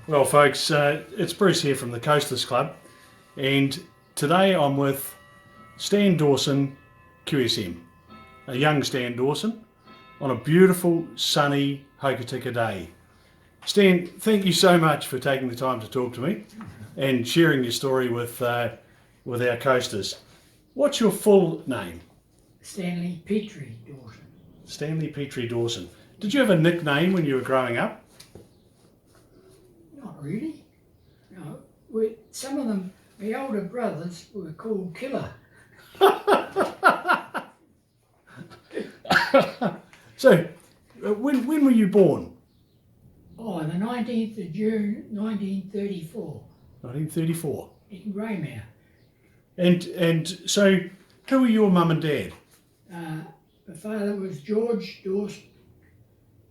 Well, folks, it's Bruce here from the Coasters Club, and today I'm with Stan Dawson, QSM, a young Stan Dawson, on a beautiful, sunny Hokitika day. Stan, thank you so much for taking the time to talk to me and sharing your story with our coasters. What's your full name? Stanley Petrie Dawson. Stanley Petrie Dawson. Did you have a nickname when you were growing up? Not really. No. Some of them, my older brothers, were called Killer. So, when were you born? Oh, on the 19th of June 1934 1934. in Greymouth. And so, who were your mum and dad? My father was George Dawson.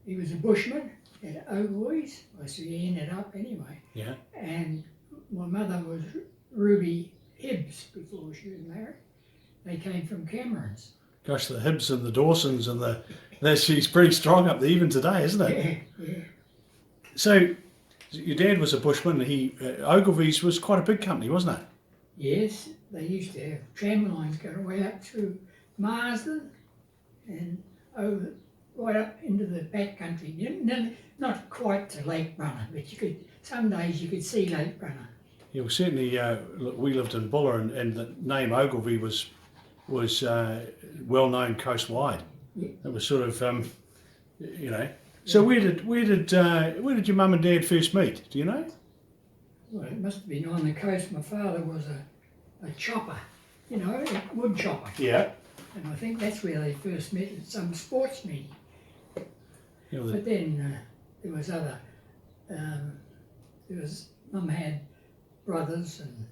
He was a bushman at Ogoys. Well, so he ended up anyway. Yeah. And my mother was Ruby Hibbs before she was married. They came from Camerons. Gosh, the Hibbs and the Dawsons and she's pretty strong up there even today, isn't it? Yeah. So, your dad was a bushman. Ogilvy's was quite a big company, wasn't it? Yes, they used to have tram lines going way up through Marsden and over right up into the back country. Not quite to Lake Brunner, but some days you could see Lake Brunner. Yeah, well, certainly we lived in Buller, and the name Ogilvy was well known coastwide. Yeah. It was sort of So where did your mum and dad first meet? Do you know? Well, it must have been on the coast. My father was a chopper, a wood chopper. Yeah. And I think that's where they first met at some sports meeting. Yeah, But then there was other, Mum had brothers and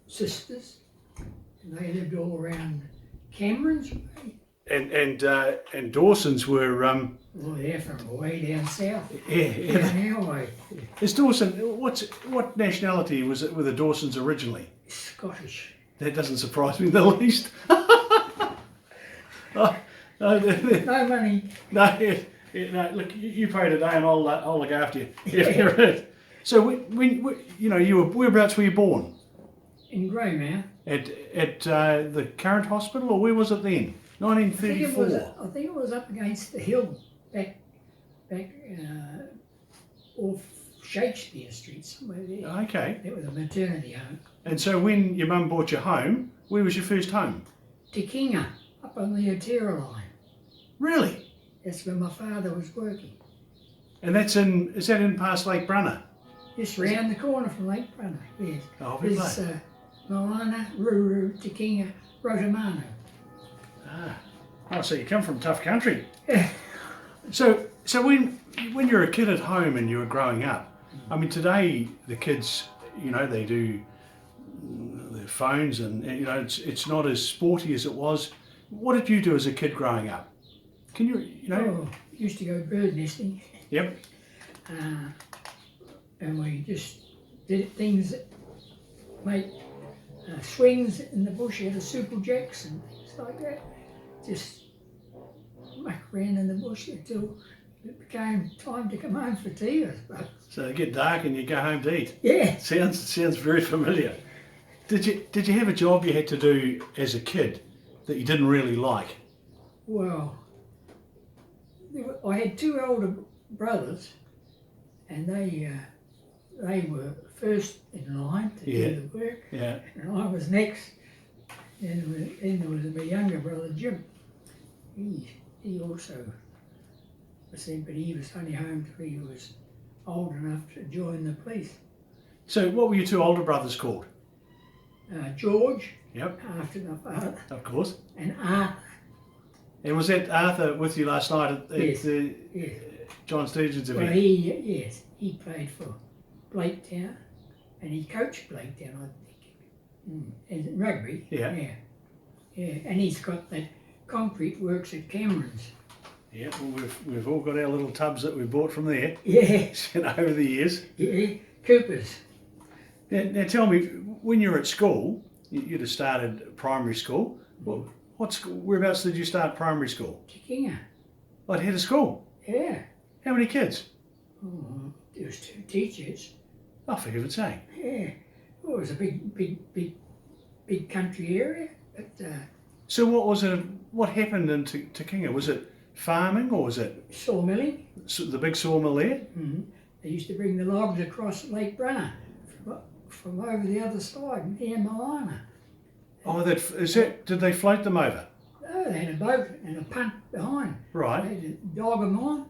sisters, and they lived all around Camerons. and Dawsons were Well, they're from way down south. yeah. Down our way. Is Dawson what nationality were the Dawsons originally? Scottish. That doesn't surprise me in the least. No, No money. no, look, you pay today, and I'll look after you. Yeah. So when whereabouts were you born? In Greymouth. At the current hospital, or where was it then? 1934. I think it was up against the hill, back off Shakespeare Street, somewhere there. Okay. It was a maternity home. And so when your mum bought you home, where was your first home? Tekinga, up on the Otera line. Really? That's where my father was working. And is that in past Lake Brunner? Just round the corner from Lake Brunner, yes. Oh, There's Moana, Ruru, Tekinga, Rotamano. Oh, so you come from tough country. So when you were a kid at home and you were growing up, I mean, today the kids, they do their phones and it's not as sporty as it was. What did you do as a kid growing up? Can you Used to go bird nesting. Yep. And we just did things that make swings in the bush out of super jacks and things like that. Just muck around in the bush until it became time to come home for tea, I suppose. So it get dark and you go home to eat. Yeah. Sounds very familiar. Did you have a job you had to do as a kid that you didn't really like? Well, I had two older brothers, and they were first in line to do the work, Yeah. and I was next. And then there was my younger brother Jim. He also was sent, but he was only home till he was old enough to join the police. So what were your two older brothers called? George, Yep. after my father, Of course. and Arthur. And was that Arthur with you last night at Yes. the Yes. John Sturgeon's Well, event? he played for Blaketown, and he coached Blaketown, I think, in rugby. Yeah. And he's got that concrete works at Camerons. Yeah, well, we've all got our little tubs that we bought from there Yeah, over the years. yeah, Coopers. Now tell me, when you were at school, you'd have started primary school. Well, whereabouts did you start primary school? Tekinga. What, head of school? Yeah. How many kids? Oh, there was 2 teachers. Oh, for heaven's sake. Yeah, well, it was a big country area, but So what was it? What happened in Te Kinga? Was it farming or was it sawmilling. the big sawmill there? They used to bring the logs across Lake Brunner from over the other side near Moana. Oh, did they float them over? Oh, they had a boat and a punt behind. They Right. had to dog them on,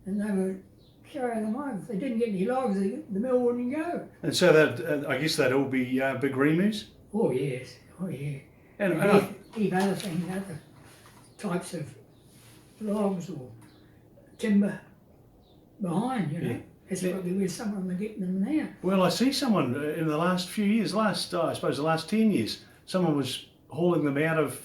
and they would carry them over. If they didn't get any logs, the mill wouldn't go. And so that I guess they'd all be big remus. Oh yes, oh yeah. And, And and heave other things, other types of logs or timber behind, you know. Yeah. That's Yeah. probably where some of them are getting them now. well, I see someone in the last few years, I suppose the last 10 years, someone was hauling them out of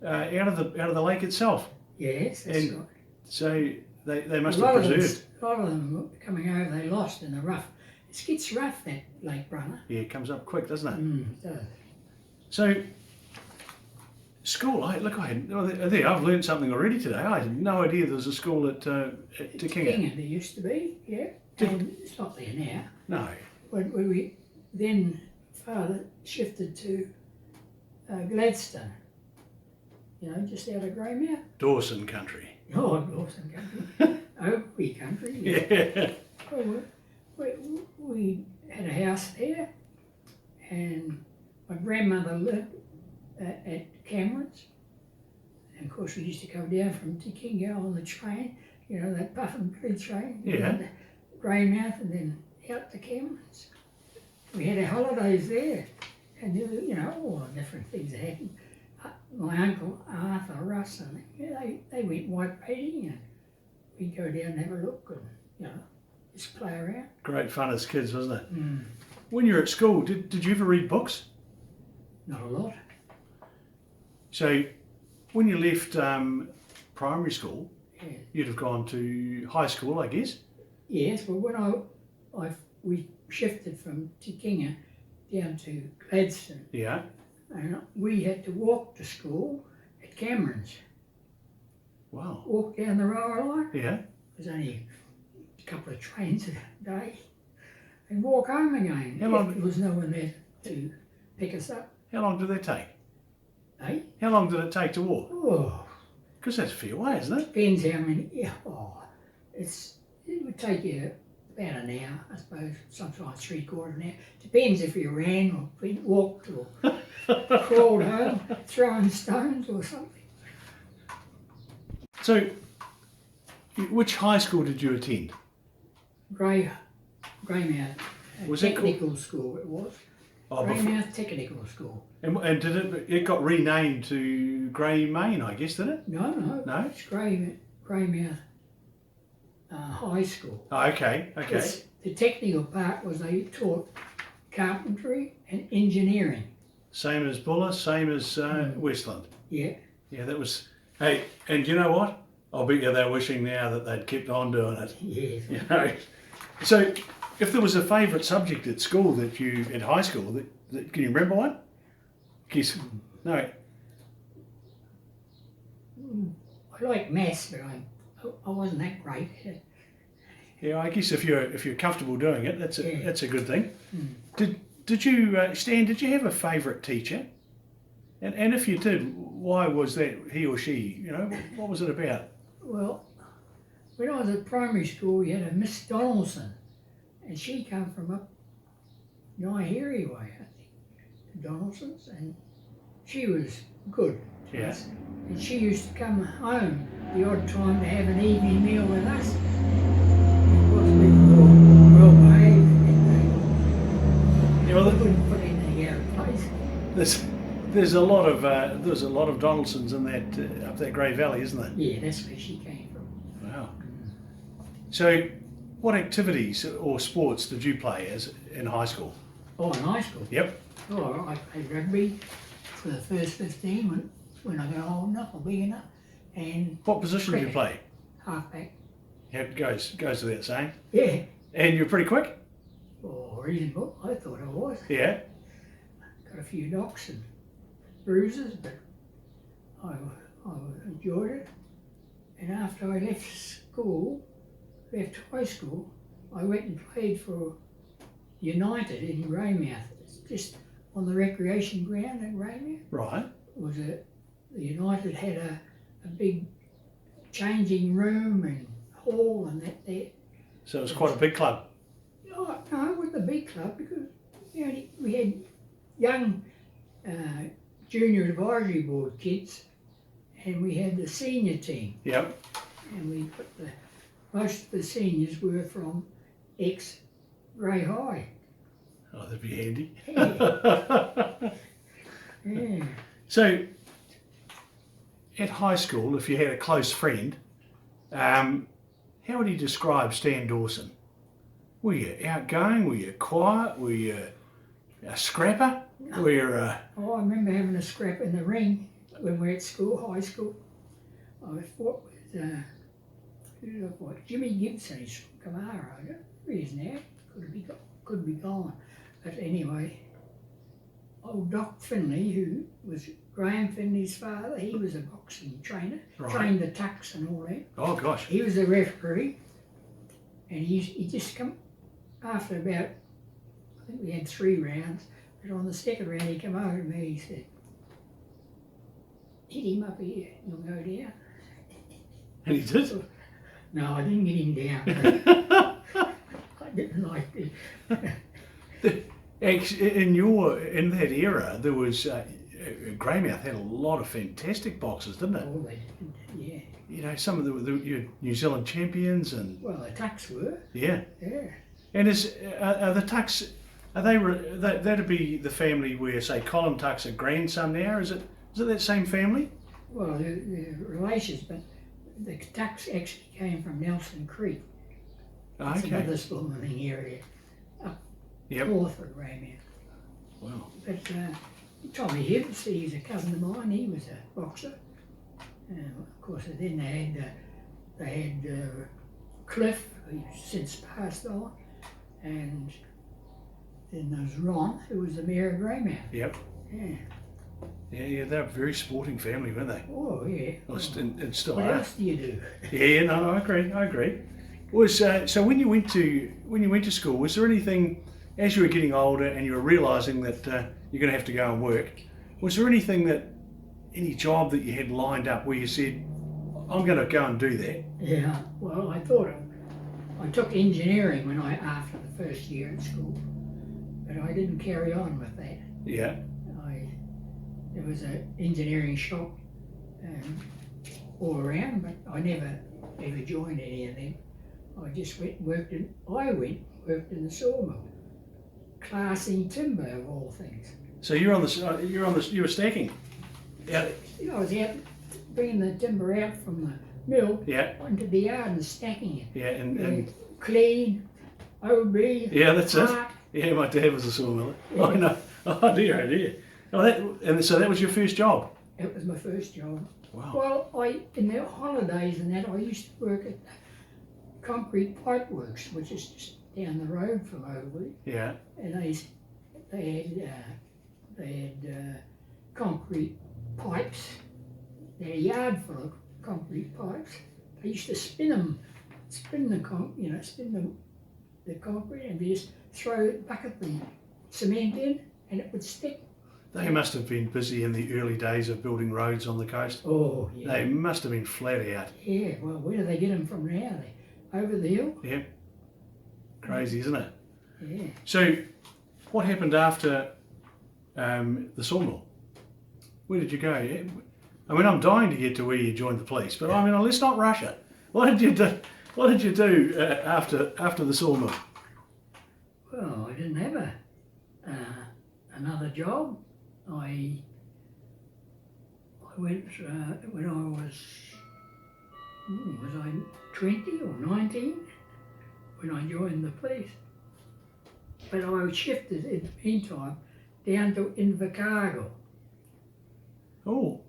the lake itself. Yes, that's And right. So they must a lot have of them, preserved. a lot of them coming over, they lost in the rough. It gets rough, that Lake Brunner. Yeah, it comes up quick, doesn't it? It does. So, school. I've learned something already today. I had no idea there was a school at Te Kinga. Kinga, there used to be, yeah. And it's not there now. No. When we then father shifted to Gladstone, you know, just out of Greymouth. Dawson country. Oh, Dawson country. Oakley country. Yeah. Yeah. Well, we had a house there, and my grandmother lived at Cameron's. And of course, we used to come down from Te Kinga on the train, you know, that Puffin Blue train. Yeah. To Greymouth and then out to Cameron's. We had our holidays there, and there were, you know, all the different things that happened. My uncle Arthur Russ and they went white painting, and we'd go down and have a look and, you know, just play around. Great fun as kids, wasn't it? When you were at school, did you ever read books? Not a lot. So, when you left primary school, Yeah. you'd have gone to high school, I guess. Yes, but when we shifted from Te Kinga down to Gladstone, Yeah. and we had to walk to school at Cameron's. Wow. Walk down the railway line. Yeah. It was only a couple of trains a day, and walk home again. How long- There was no one there to pick us up. How long did that take? Eh? How long did it take to walk? Oh, Because that's a fair way, isn't it? depends how many. Yeah. Oh, it would take you about an hour, I suppose. Sometimes 3/4 an hour. Depends if you ran or walked or crawled home, throwing stones or something. So, which high school did you attend? Greymouth Was it called- Technical School. It was Oh, before, Greymouth Technical School. and did it got renamed to Grey Main, I guess, did it? No, No? it's Greymouth High School. Oh, okay. The technical part was they taught carpentry and engineering. Same as Buller, same as Westland. Yeah. Yeah, that was. Hey, and you know what? I'll bet you they're wishing now that they'd kept on doing it. Yes. You know. So, if there was a favourite subject at school at high school, can you remember one? Guess no. I like maths, but I wasn't that great at it. Yeah, I guess if you're comfortable doing it, that's Yeah. a good thing. Did you Stan? Did you have a favourite teacher? And if you did, why was that he or she? You know, what was it about? Well, when I was at primary school, we had a Miss Donaldson, and she come from up Naihiri way, I think, the Donaldsons, and she was good to Yeah. us. And she used to come home the odd time to have an evening meal with us. Of course, we were well behaved, and Yeah, well, we wouldn't put anything out of place. there's a lot of Donaldsons in that up that Grey Valley, isn't there? Yeah, that's where she came from. Wow. So, what activities or sports did you play in high school? Oh, in high school? Yep. Oh, I played rugby for the first 15 when I got old enough or big enough, and What position did you play? halfback. Yeah, it goes without saying. Yeah. And you're pretty quick. Oh, reasonable. I thought I was. Yeah. Got a few knocks and bruises, but I enjoyed it. And after I left high school, I went and played for United in Greymouth. It's just on the recreation ground in Greymouth. Right. The United had a big changing room and hall and that there. So it was quite a big club. Oh, no, it wasn't a big club because we had young junior advisory board kids, and we had the senior team. Yep. And we put most of the seniors were from ex-Grey High. Oh, that'd be handy. Yeah. Yeah. So, at high school, if you had a close friend, how would you describe Stan Dawson? Were you outgoing? Were you quiet? Were you a scrapper? Were you Oh, I remember having a scrap in the ring when we were at school, high school. I fought with, who did I fight? Jimmy Gibson, he's from Kamara. I don't know where he is now. Could be gone. But anyway, old Doc Finley, who was Graham Finley's father, he was a boxing trainer, trained the tucks and all that. Oh gosh. He was the referee, and he just come after about, I think we had 3 rounds, but on the second round he came over to me, he said, hit him up here, you'll go down. And he did? No, I didn't get him down. I didn't like it. In that era, there was Greymouth had a lot of fantastic boxers, didn't it? Oh, they did, yeah. You know, some of the New Zealand champions and Well, the tucks were. yeah. Yeah. And are the tucks? Are they? That'd be the family where, say, Colin Tuck's a grandson now. Is it that same family? Well, they're relations, but the tucks actually came from Nelson Creek. It's Okay. another spawning area up Yep. north of Greymouth. Wow. But Tommy Hibbs, he's a cousin of mine. He was a boxer. Of course, then they had Cliff, who's since passed on, and then there's Ron, who was the mayor of Greymouth. Yep. Yeah. Yeah, they're a very sporting family, weren't they? Oh yeah. Well, and still What are. else do you do? Yeah, no, I agree. Was so when you went to school, was there anything as you were getting older and you were realising that you're going to have to go and work? Was there any job that you had lined up where you said, "I'm going to go and do that"? Yeah. Well, I took engineering after the first year at school, but I didn't carry on with that. Yeah. There was an engineering shop all around, but I never joined any of them. I just went and worked in the sawmill, classing timber of all things. So you were stacking. Yeah. You know, I was out bringing the timber out from the mill Yeah. onto the yard and stacking it. Yeah, and Clean, OB, yeah, that's it. Park. Yeah, my dad was a sawmiller. Oh no. Oh dear. Oh, so that was your first job. It was my first job. Wow. Well, in the holidays and that, I used to work at the Concrete Pipe Works, which is just down the road from Overley. Yeah. And they had concrete pipes. They had a yard full of concrete pipes. They used to spin the concrete, and they just bucket the cement in, and it would stick. They must have been busy in the early days of building roads on the coast. Oh, yeah. They must have been flat out. Yeah, well, where do they get them from now? Over the hill? Yeah. Crazy, isn't it? Yeah. So, what happened after the sawmill? Where did you go? I mean, I'm dying to get to where you joined the police, but I mean, let's not rush it. What did you do? What did you do after the sawmill? Well, I didn't have another job. I went when I was I 20 or 19 when I joined the police. But I shifted in the meantime down to Invercargill. Oh.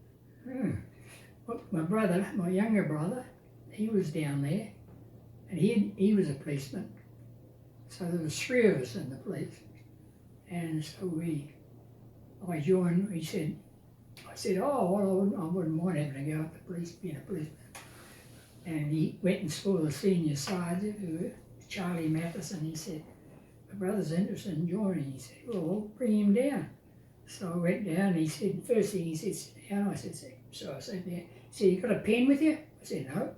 Well, my younger brother, he was down there, and he was a policeman. So there was 3 of us in the police, and so I joined. I said, oh, well, I wouldn't mind having to go up to police, being a policeman. And he went and saw the senior sergeant, who Charlie Matheson. He said, my brother's interested in joining. He said, well, bring him down. So I went down and he said, first thing he said, sit down. I said, so I sat down. He said, you got a pen with you? I said, no.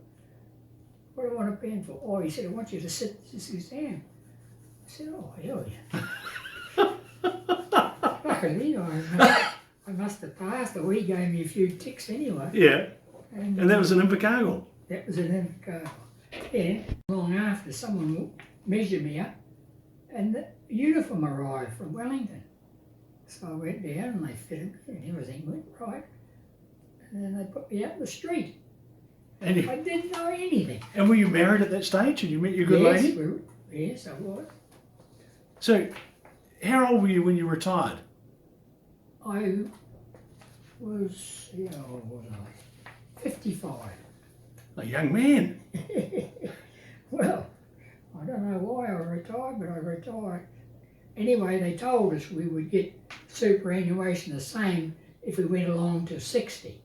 What do I want a pen for? Oh, he said, I want you to sit this exam. I said, oh, hell yeah. Luckily, I must have passed, or he gave me a few ticks anyway. Yeah. And that was in Invercargill? That was in Invercargill. Yeah. Long after, someone measured me up, and the uniform arrived from Wellington. So I went down and they fitted me and everything went right. And then they put me out the street. And I didn't know anything. And were you married at that stage and you met your good lady? Yes, I was. So, how old were you when you retired? I was, how old was I? 55. A young man. Well, I don't know why I retired, but I retired. Anyway, they told us we would get superannuation the same if we went along to 60.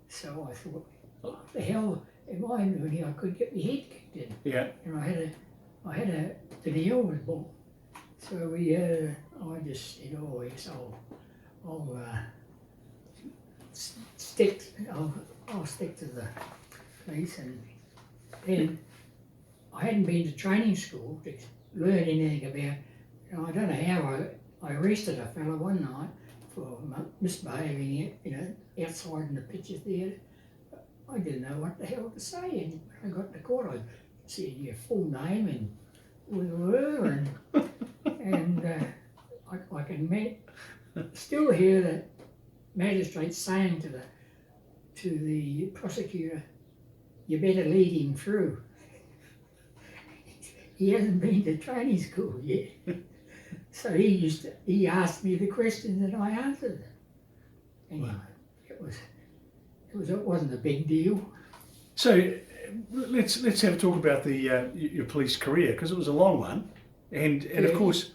So I thought, what the hell am I doing here? I could get my head kicked in. Yeah. And I had a Danielle was born. So I just said, oh yes, I'll stick to the police. And then I hadn't been to training school to learn anything about. I don't know how I arrested a fellow one night for misbehaving, outside in the picture theatre. I didn't know what the hell to say, and when I got to court, I said your full name and who you were, and I can still hear the magistrate saying to the prosecutor, "You better lead him through. He hasn't been to training school yet." So he asked me the questions and I answered them. Anyway, it wasn't a big deal. So let's have a talk about your police career, because it was a long one, and of course,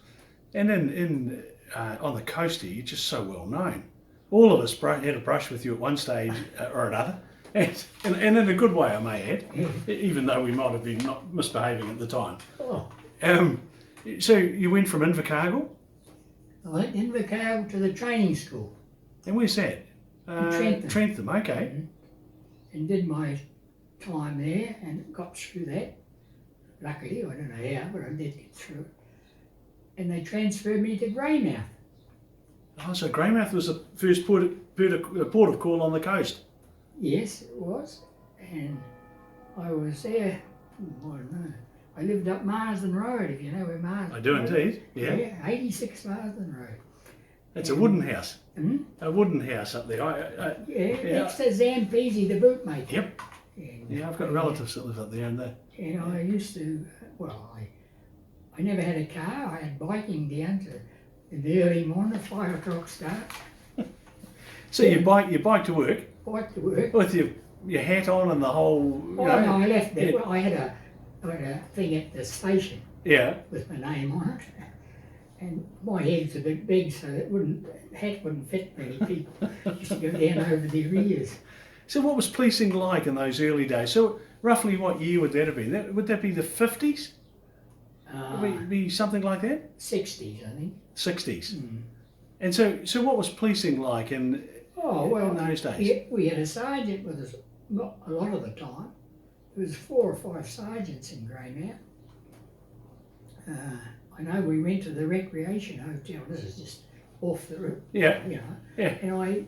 and in on the coast here, you're just so well known. All of us had a brush with you at one stage or another, and in a good way, I may add, even though we might have been not misbehaving at the time. Oh. So you went from Invercargill? I went Invercargill to the training school. And where's that? Trentham, okay. Mm-hmm. And did my time there and got through that. Luckily, I don't know how, but I did get through it. And they transferred me to Greymouth. Oh, so Greymouth was the first port of call on the coast? Yes, it was. And I was there, I don't know. I lived up Marsden Road, if you know where Marsden I do Road indeed, is. yeah. 86 Marsden Road. It's a wooden house. Hmm? A wooden house up there. Next to Zampese, the bootmaker. Yep. And, Yeah, I've got relatives that live up there, and And I used to, I never had a car. I had biking down to in the early morning, 5 o'clock start. So you bike to work? Bike to work. With your hat on and the whole... No, I left there. I had a thing at the station. Yeah. With my name on it. And my head's a bit big, so the hat wouldn't fit many people. Used to go down over their ears. So what was policing like in those early days? So roughly what year would that have been? Would that be the 50s? Would it be something like that? 60s, I think. 60s. Mm. And so what was policing like in those days? We had a sergeant with us not a lot of the time. There was 4 or 5 sergeants in Greymouth. I know we went to the recreation hotel. This is just off the road. Yeah. Yeah. And I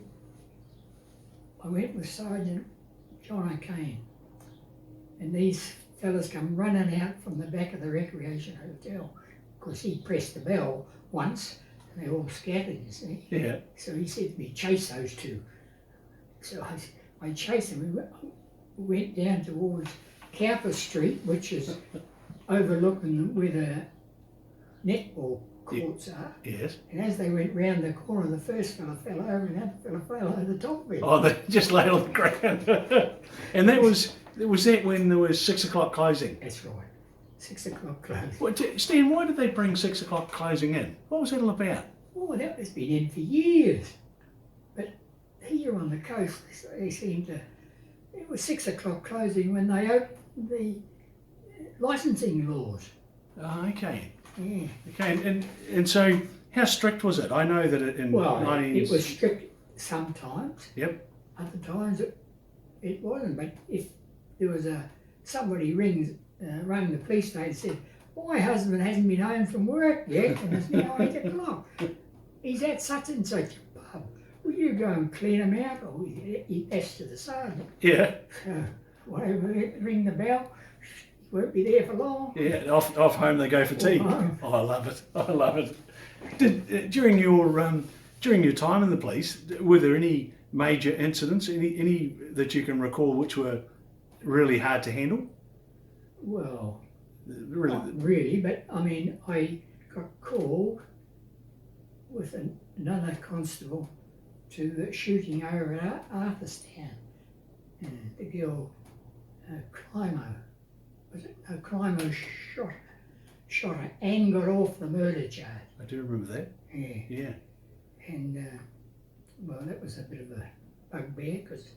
went with Sergeant John O'Kane, and these fellas come running out from the back of the recreation hotel because he pressed the bell once and they all scattered, you see. Yeah. So he said to me, chase those two. So I chased them. We went down towards Cowper Street, which is overlooking where the netball courts are. Yes. And as they went round the corner, the first fella fell over and that fella fell over the top of it. Oh, they just lay on the ground. And that was that when there was 6 o'clock closing? That's right. 6 o'clock closing. Well, Stan, why did they bring 6 o'clock closing in? What was that all about? Oh, that has been in for years. But here on the coast, they seem to... It was 6 o'clock closing when they opened the licensing laws. Oh, okay. Yeah. Okay, and so how strict was it? I know that in Well, 90s... it was strict sometimes. Yep. Other times it wasn't. But if there was somebody rang the police station and said, "My husband hasn't been home from work yet, and it's now 8 o'clock. He's at such and such a pub. Will you go and clean him out?" Or that's to the sergeant. Yeah. Whatever, ring the bell. He won't be there for long. Yeah, off home they go for tea. home. Oh, I love it. I love it. During your time in the police, were there any major incidents, any that you can recall which were really hard to handle? Well, Really? not really, but I mean, I got called with another constable to shooting over at Arthurstown. The girl, Climo, Climo shot her and got off the murder charge. I do remember that. Yeah. Yeah. And, well, that was a bit of a bugbear because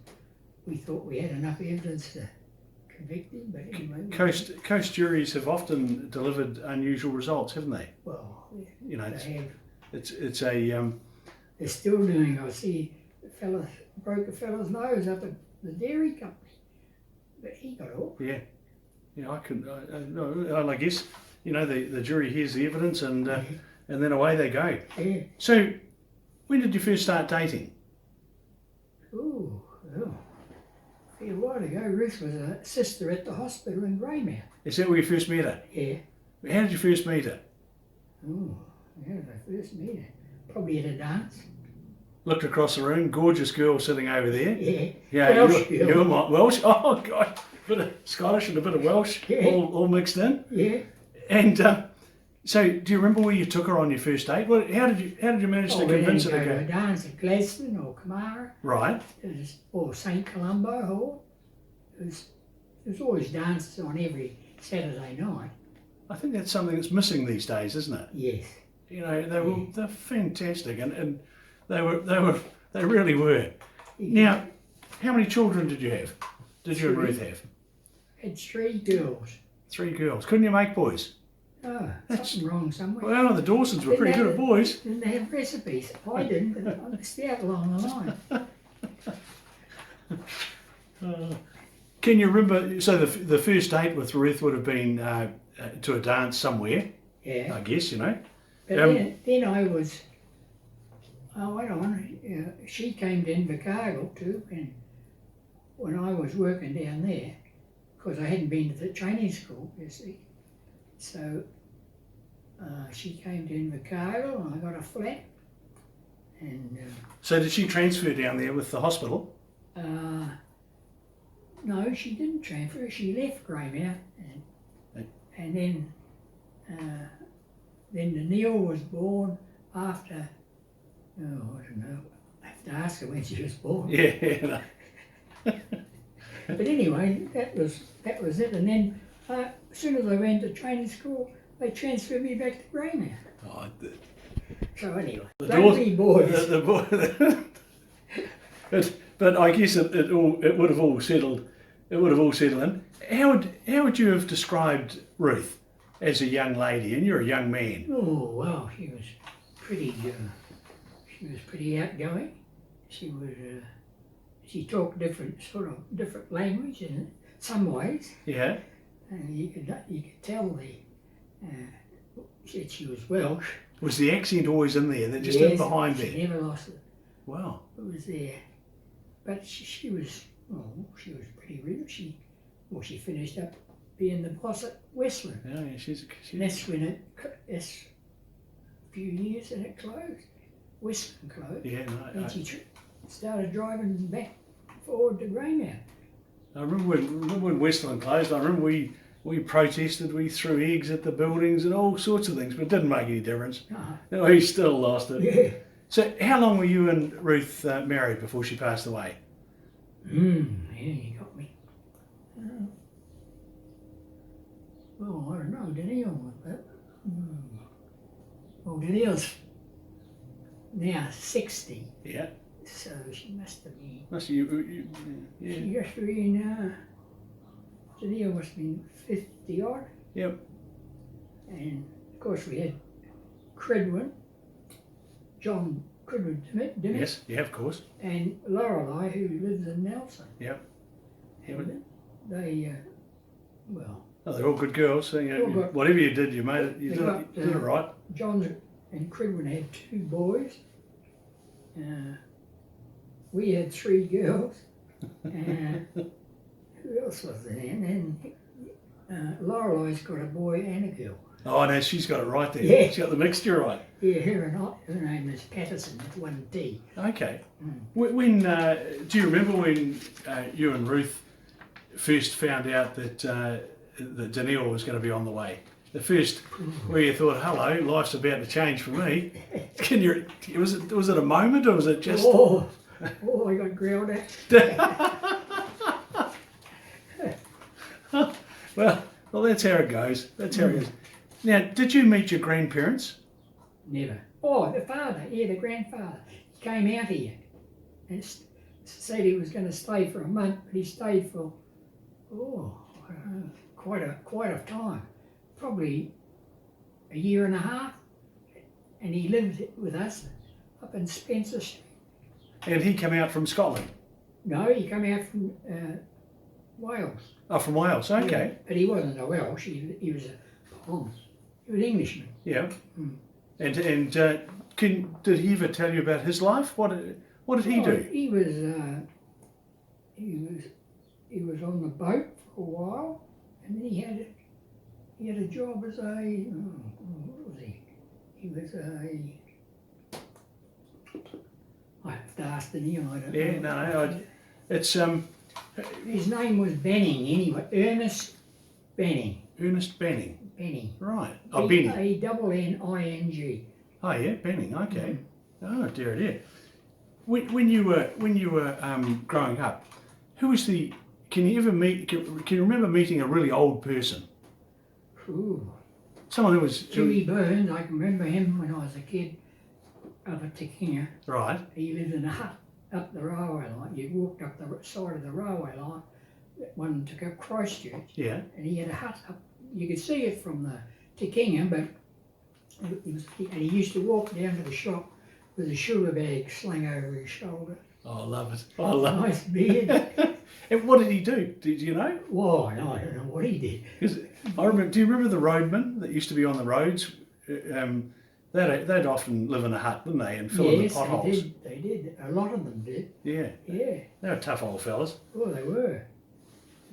we thought we had enough evidence to convict him, but anyway. Coast juries have often delivered unusual results, haven't they? Well, You know, they have. it's a They're still doing. I see the fella broke a fella's nose up at the dairy company, but he got off. yeah. I guess the jury hears the evidence and then away they go. Yeah. So, when did you first start dating? Ooh, well, a fair while ago, Ruth was a sister at the hospital in Greymouth. Is that where you first met her? Yeah. How did you first meet her? Oh, yeah, I first met her. Probably at a dance. Looked across the room, gorgeous girl sitting over there. Yeah. Yeah, Welsh you're girl. my Welsh. Oh God, a bit of Scottish and a bit of Welsh, Yeah. all mixed in. Yeah. And so, do you remember where you took her on your first date? How did you manage to We convince her didn't to go to a go? dance at Gladstone or Kamara. Right. Or St Columbo Hall. There's always dances on every Saturday night. I think that's something that's missing these days, isn't it? Yes. They're fantastic, and they really were. Now, how many children did you have? Did you and Ruth have? Had 3 girls. 3 girls. Couldn't you make boys? Oh, something wrong somewhere. Well, the Dawsons were pretty good at boys. Didn't they have recipes? I didn't, but I missed out along the line. Can you remember? So the first date with Ruth would have been to a dance somewhere. Yeah. I guess But then I was. Oh, wait on. She came to Invercargill too, and when I was working down there, because I hadn't been to the training school, you see. So she came to Invercargill and I got a flat. And So did she transfer down there with the hospital? no, she didn't transfer. She left Greymouth, and then the Neil was born after. Oh, I don't know. I have to ask her when she was born. Yeah. But anyway, that was it. And then as soon as I went to training school, they transferred me back to Greymouth. Oh, So anyway, the rugby boys. The boy. But I guess it would have all settled. It would have all settled in. How would you have described Ruth as a young lady, and you're a young man? Oh well, she was pretty. She was pretty outgoing. She talked different language in some ways. Yeah. And you could tell she was Welsh. Was the accent always in there? That just in behind there. She never lost it. Wow. It was there. But she was pretty real. She finished up being the boss at Westland. Yeah, she's. And that's when that's a few years and it closed. Westland closed. Yeah, no. And she started driving back forward to Greymouth. I remember when Westland closed. I remember we protested. We threw eggs at the buildings and all sorts of things, but it didn't make any difference. Uh-huh. We still lost it. Yeah. So, how long were you and Ruth married before she passed away? Yeah, you got me. Well, I don't know, Danielle was that. Well, Danielle's now 60, Yeah. so she must have been. Must you yeah. She must have been. Danielle must have been 50 odd. Yep. And of course we had Credwin, John Credwin Dimmick, Yes, yeah, of course. and Lorelei, who lives in Nelson. Yep. And they, well, Oh, they're all good girls. So, All good. whatever you did, you made it. You They did, got, it, you did it right. John and Credwin had 2 boys. We had 3 girls. Who else was there? And Lorelei's got a boy and a girl. Oh, no, she's got it right there. Yeah. She's got the mixture right. Yeah, her name is Patterson with 1 T. Okay. When do you remember when you and Ruth first found out that that Danielle was going to be on the way? The first where you thought, "Hello, life's about to change for me." Can you? Was it a moment or was it just? Oh, I got growled at. Well, that's how it goes. That's how it goes. Now, did you meet your grandparents? Never. Oh, the father, yeah, the grandfather. He came out here and said he was going to stay for a month, but he stayed for, I don't know, quite a time. Probably a year and a half. And he lived with us up in Spencer Street. And he came out from Scotland? No, he came out from Wales. Oh, from Wales, okay. Yeah, but he wasn't a Welsh, he was a he was Englishman. Yeah. And did he ever tell you about his life? What did he do? He was on the boat for a while, and then he had a job as what was he? He was I have to ask the name. I don't know. Yeah, no, it's His name was Benning anyway. Ernest Benning. Ernest Benning. Benning. Right. Oh, Benning. Benning. Oh yeah, Benning. Okay. Oh dear. When you were growing up, who was the? Can you remember meeting a really old person? Ooh. Someone who was Huey Burns. I can remember him when I was a kid up at Tekinga. Right. He lived in a hut up the railway line. You walked up the side of the railway line. One took up Christchurch. Yeah. And he had a hut up. You could see it from the Tekinga, but he used to walk down to the shop with a sugar bag slung over his shoulder. Oh, I love it. I love Nice beard. And what did he do? Did you know? Whoa, no, I don't know what he did. 'Cause I remember. Do you remember the roadmen that used to be on the roads? They'd often live in a hut, didn't they, and fill in the potholes. They did. A lot of them did. Yeah. Yeah. They were tough old fellas. Oh, they were.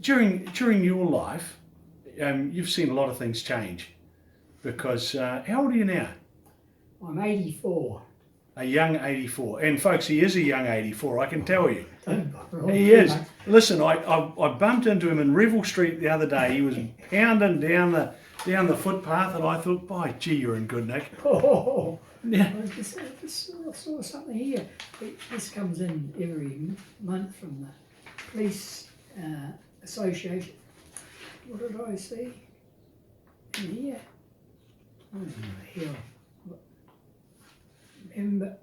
During your life, you've seen a lot of things change. Because how old are you now? I'm 84. A young 84. And folks, he is a young 84, I can tell you. He He is. Listen, I bumped into him in Revel Street the other day. He was pounding down the footpath, and I thought, by gee, you're in good nick. Oh, Yeah. I just saw something here. This comes in every month from the police association. What did I see? In here. Oh, hell. Remember,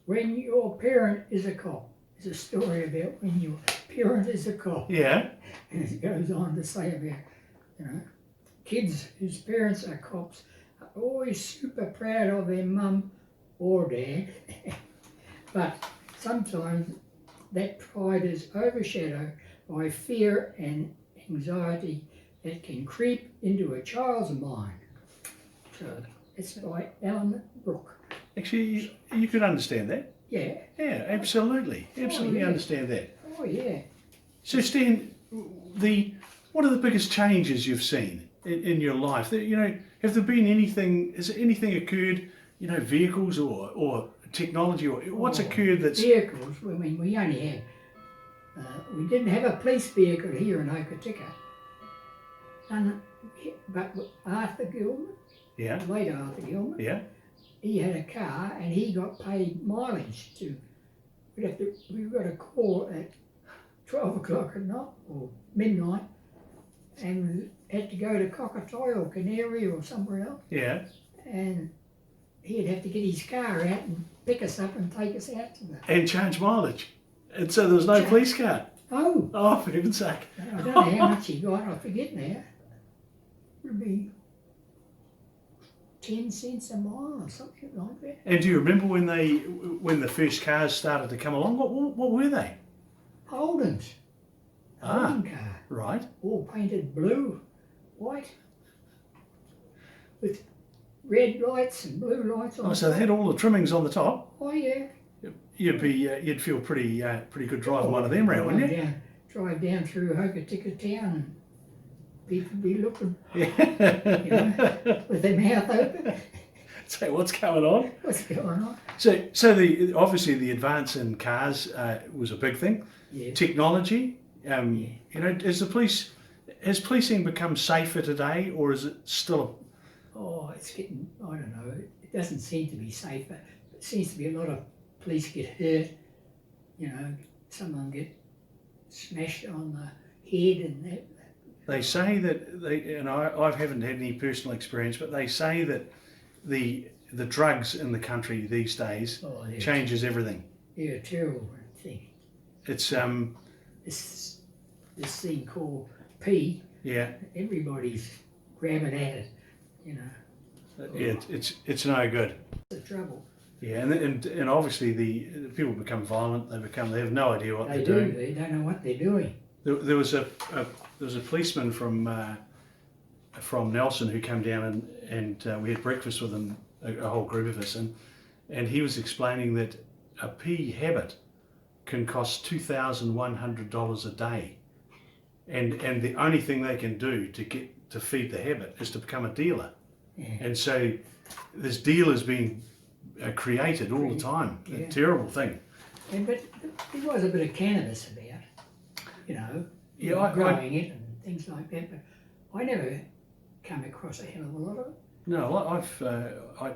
when your parent is a cop. It's a story about when your parent is a cop. Yeah. And it goes on to say about, kids whose parents are cops are always super proud of their mum or dad, but sometimes that pride is overshadowed by fear and anxiety that can creep into a child's mind. So it's by Alan Brooke. Actually, you could understand that. Yeah. Yeah, absolutely. Absolutely yeah. understand that. Oh yeah. So, Stan, what are the biggest changes you've seen in your life? Have there been anything, has anything occurred, vehicles or technology, or what's occurred that's... Vehicles, I mean, we only had, we didn't have a police vehicle here in Okotika. But Arthur Gilman, Yeah, late Arthur Gilman, yeah, he had a car and he got paid mileage to. We got a call at 12 o'clock at night or midnight, and we had to go to Cockatoy or Canary or somewhere else, yeah. and he'd have to get his car out and pick us up and take us out to the. And charge mileage. And so there was no police car. Oh, Oh, for heaven's sake. I don't know how much he got, I forget now. Would be 10 cents a mile or something like that. And do you remember when the first cars started to come along? What were they? Holden's. Holden car. Right. All painted blue, white, with red lights and blue lights on. Oh, so they had all the trimmings on the top. Oh yeah. You'd feel pretty good driving one of them around, wouldn't you? Drive down through Hokitika town and people be looking, Yeah. you know, with their mouth open. Say, what's going on? What's going on? So obviously the advance in cars was a big thing. Yes. Technology. You know, has policing become safer today, or is it still? Oh, it's getting, I don't know, it doesn't seem to be safer. It seems to be a lot of police get hurt, you know, some of them get smashed on the head and that. They say that I haven't had any personal experience, but they say that the drugs in the country these days changes everything. They're a terrible thing. It's this thing called P. Yeah. Everybody's grabbing at it, you know. Yeah, it's no good. The trouble. Yeah, and obviously the people become violent. They have no idea what they're doing. They don't know what they're doing. There was a policeman from Nelson who came down and we had breakfast with him, a whole group of us, and he was explaining that a P habit can cost $2,100 a day, and the only thing they can do to feed the habit is to become a dealer, and so this dealers being created all the time. A terrible thing. But there was a bit of cannabis about, you know, growing it and things like that. But I never come across a hell of a lot of it. No, I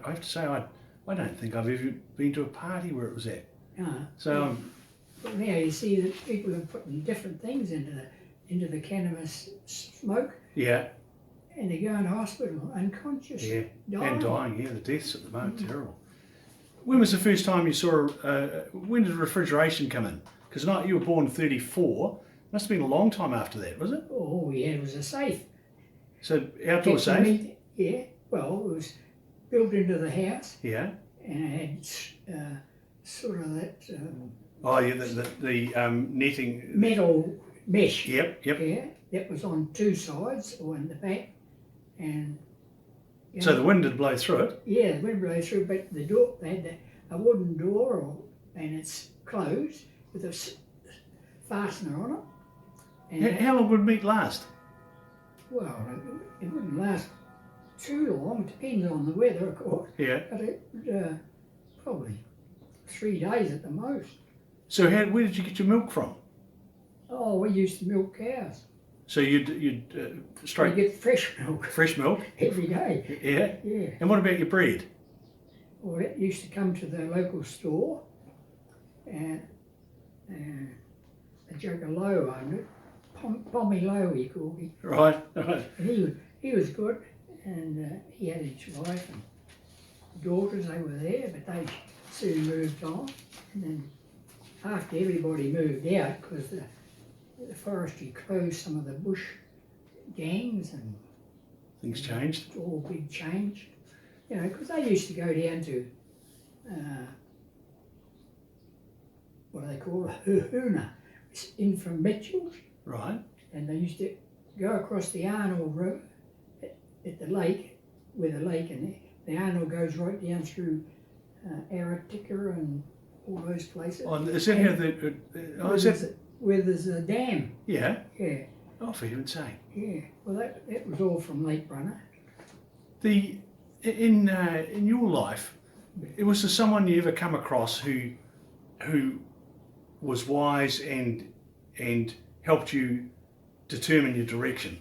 have to say I don't think I've ever been to a party where it was at. So. But now you see that people are putting different things into the cannabis smoke. Yeah. And they go into hospital unconscious. Yeah. Dying. And dying. Yeah, the deaths at the moment terrible. When was the first time you saw? When did refrigeration come in? Because you were born 34. Must have been a long time after that, was it? Oh yeah, it was a safe. So outdoor safe. Yeah. Well, it was built into the house. Yeah. And it had sort of that. Oh yeah, the netting. Metal mesh. Yep. Yeah, that was on two sides or in the back, and. So the wind did blow through it. Yeah, the wind blows through, but the door, they had a wooden door, and it's closed with a fastener on it. And how long would meat last? Well, it wouldn't last too long. It depends on the weather, of course. Yeah. But it probably 3 days at the most. So where did you get your milk from? Oh, we used to milk cows. So you'd straight. You get fresh milk. Fresh milk. Every day. Yeah. Yeah. And what about your bread? Well, it used to come to the local store, and a jug of low owned it. Pommy Low, he called me. Right. And he was good, and he had his wife and daughters. They were there, but they soon moved on. And then after everybody moved out, because the forestry closed some of the bush gangs and Things changed. all big change. You know, because they used to go down to what do they call it? Hoona, in from Mitchell's. Right. And they used to go across the Arnold River at the lake, where the lake and the Arnold goes right down through Aratika and all those places. Oh, is that how where there's a dam. Yeah. Yeah. Oh, for heaven's sake. Yeah. Well, that was all from Lake Brunner. In your life, was there someone you ever come across who was wise and helped you determine your direction?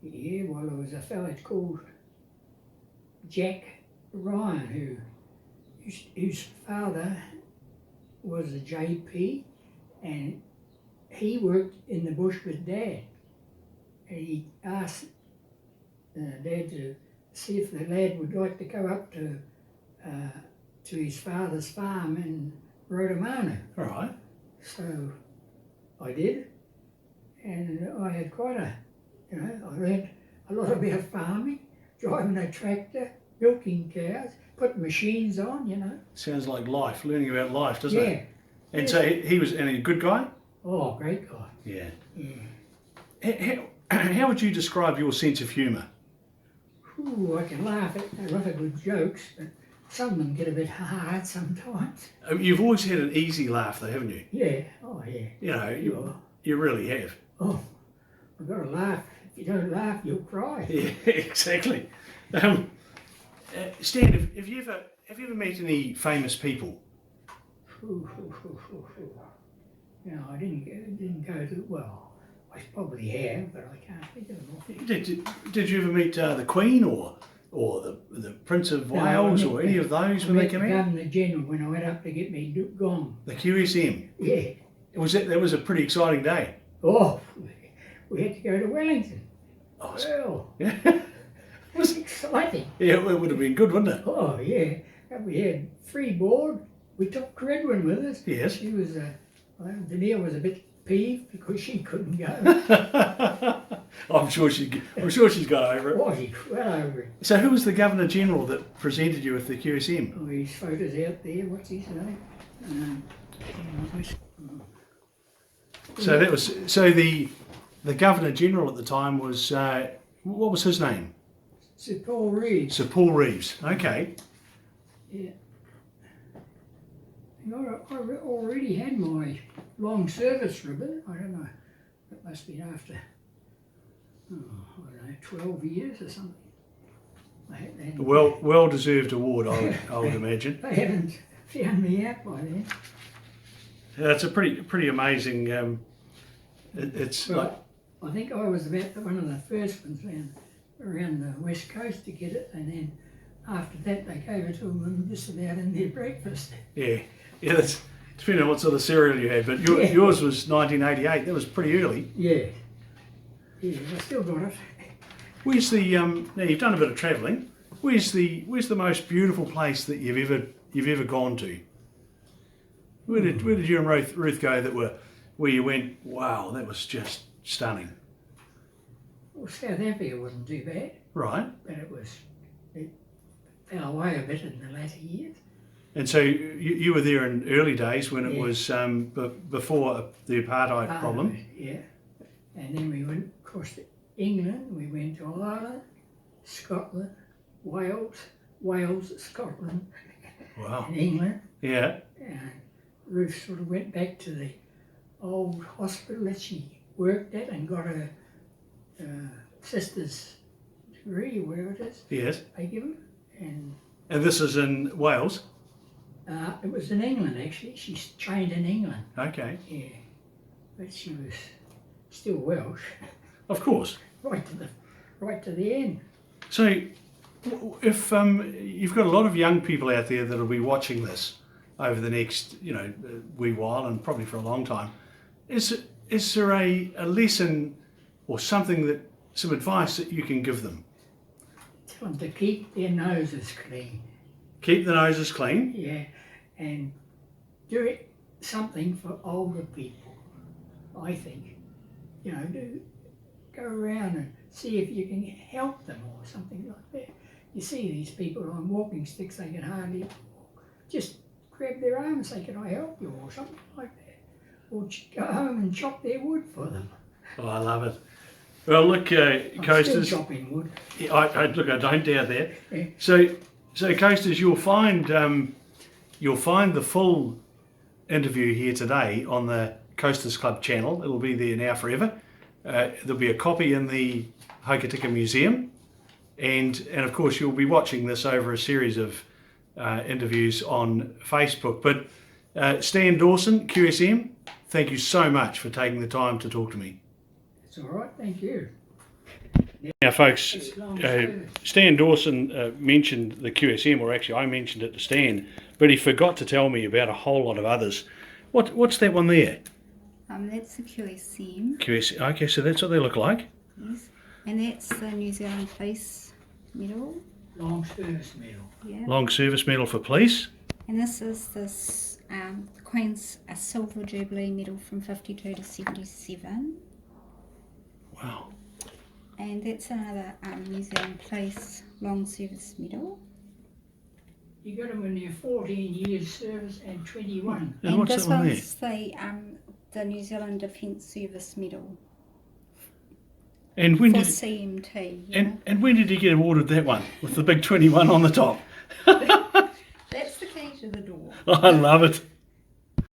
Yeah. Well, there was a fellow called Jack Ryan whose father was a JP, and he worked in the bush with Dad. And he asked Dad to see if the lad would like to go up to his father's farm in Rodamana. All right. So I did, and I had quite a, you know, I learned a lot about farming, driving a tractor, milking cows, putting machines on, you know. Sounds like life, learning about life, doesn't Yeah. it? And so he was a good guy? Oh, great guy. Yeah. Yeah. How would you describe your sense of humour? Ooh, I can laugh at a lot of good jokes, but some of them get a bit hard sometimes. You've always had an easy laugh though, haven't you? Yeah, oh yeah. You know, Sure. you really have. Oh, I've got to laugh. If you don't laugh, you'll cry. Yeah, exactly. Stan, have you ever met any famous people? Ooh. No, I didn't go to, well, I probably have, but I can't think of them all. Did you ever meet the Queen or the Prince of Wales or any of those when they came I met the out? Governor General when I went up to get me gong. The QSM. Yeah. That was a pretty exciting day. Oh, we had to go to Wellington. Oh, Well, yeah. it was exciting. Yeah, it would have been good, wouldn't it? Oh, yeah. And we had free board. We took Credwin with us. Yes. She was, Danielle was a bit peeved because she couldn't go. I'm sure she's got over it. Oh, she well over it. So who was the Governor General that presented you with the QSM? Oh, his photos out there. What's his name? So that was the Governor General at the time was what was his name? Sir Paul Reeves. Sir Paul Reeves. Okay. Yeah. I already had my long service ribbon. I don't know. It must be after, I don't know, 12 years or something. I had Well deserved award, I would imagine. They haven't found me out by then. Yeah, it's a pretty amazing. It's like, Well, I think I was about one of the first ones around the west coast to get it, and then after that they gave it to them just about in their breakfast. yeah. That's depending on what sort of cereal you had, but Yeah. yours was 1988. That was pretty early. Yeah. Yeah, I still got it. Where's the now you've done a bit of travelling. Where's the most beautiful place that you've ever gone to? Where did you and Ruth go where you went, wow, that was just stunning? Well, South Africa wasn't too bad, Right. but it fell away a bit in the latter years. And so you were there in early days when it Yeah. was before the apartheid problem. Yeah. And then we went across to England, we went to Ireland, Scotland, Wales, Scotland, Wow. and England. Yeah. And Ruth sort of went back to the old hospital that she worked at and got her sister's degree, or whatever it is, Yes. they give them. And And this is in Wales. it was in England, actually. She's trained in England. Okay. Yeah. But she was still Welsh, Of course. right to the end. So, if you've got a lot of young people out there that'll be watching this over the next, wee while, and probably for a long time, is there a lesson or some advice that you can give them? Tell them to keep their noses clean. Keep the noses clean. Yeah, and do something for older people, I think. Go around and see if you can help them or something like that. You see these people on walking sticks, they can hardly walk. Just grab their arm and say, can I help you, or something like that. Or go home and chop their wood for them. Oh, I love it. Well, look, I'm Coasters. still chopping wood. I don't doubt that. Yeah. So Coasters, you'll find the full interview here today on the Coasters Club channel. It'll be there now forever. There'll be a copy in the Hokitika Museum, and of course you'll be watching this over a series of interviews on Facebook. But Stan Dawson, QSM, thank you so much for taking the time to talk to me. It's all right, thank you. Now, folks, It's long service. Stan Dawson mentioned the QSM, or actually I mentioned it to Stan, but he forgot to tell me about a whole lot of others. What's that one there? That's the QSM, QSM. Okay, so that's what they look like. yes. And that's the New Zealand Police Medal, Long service medal. yeah. Long service medal for police. And this is this Queen's a Silver Jubilee medal from 52 to 77. Wow. And that's another New Zealand Police Long Service Medal. You got them when they're 14 years service and 21. And what's this that one there? one's the New Zealand Defence Service Medal And when for did CMT. You know? and when did you get awarded that one with the big 21 on the top? That's the key to the door. I love it.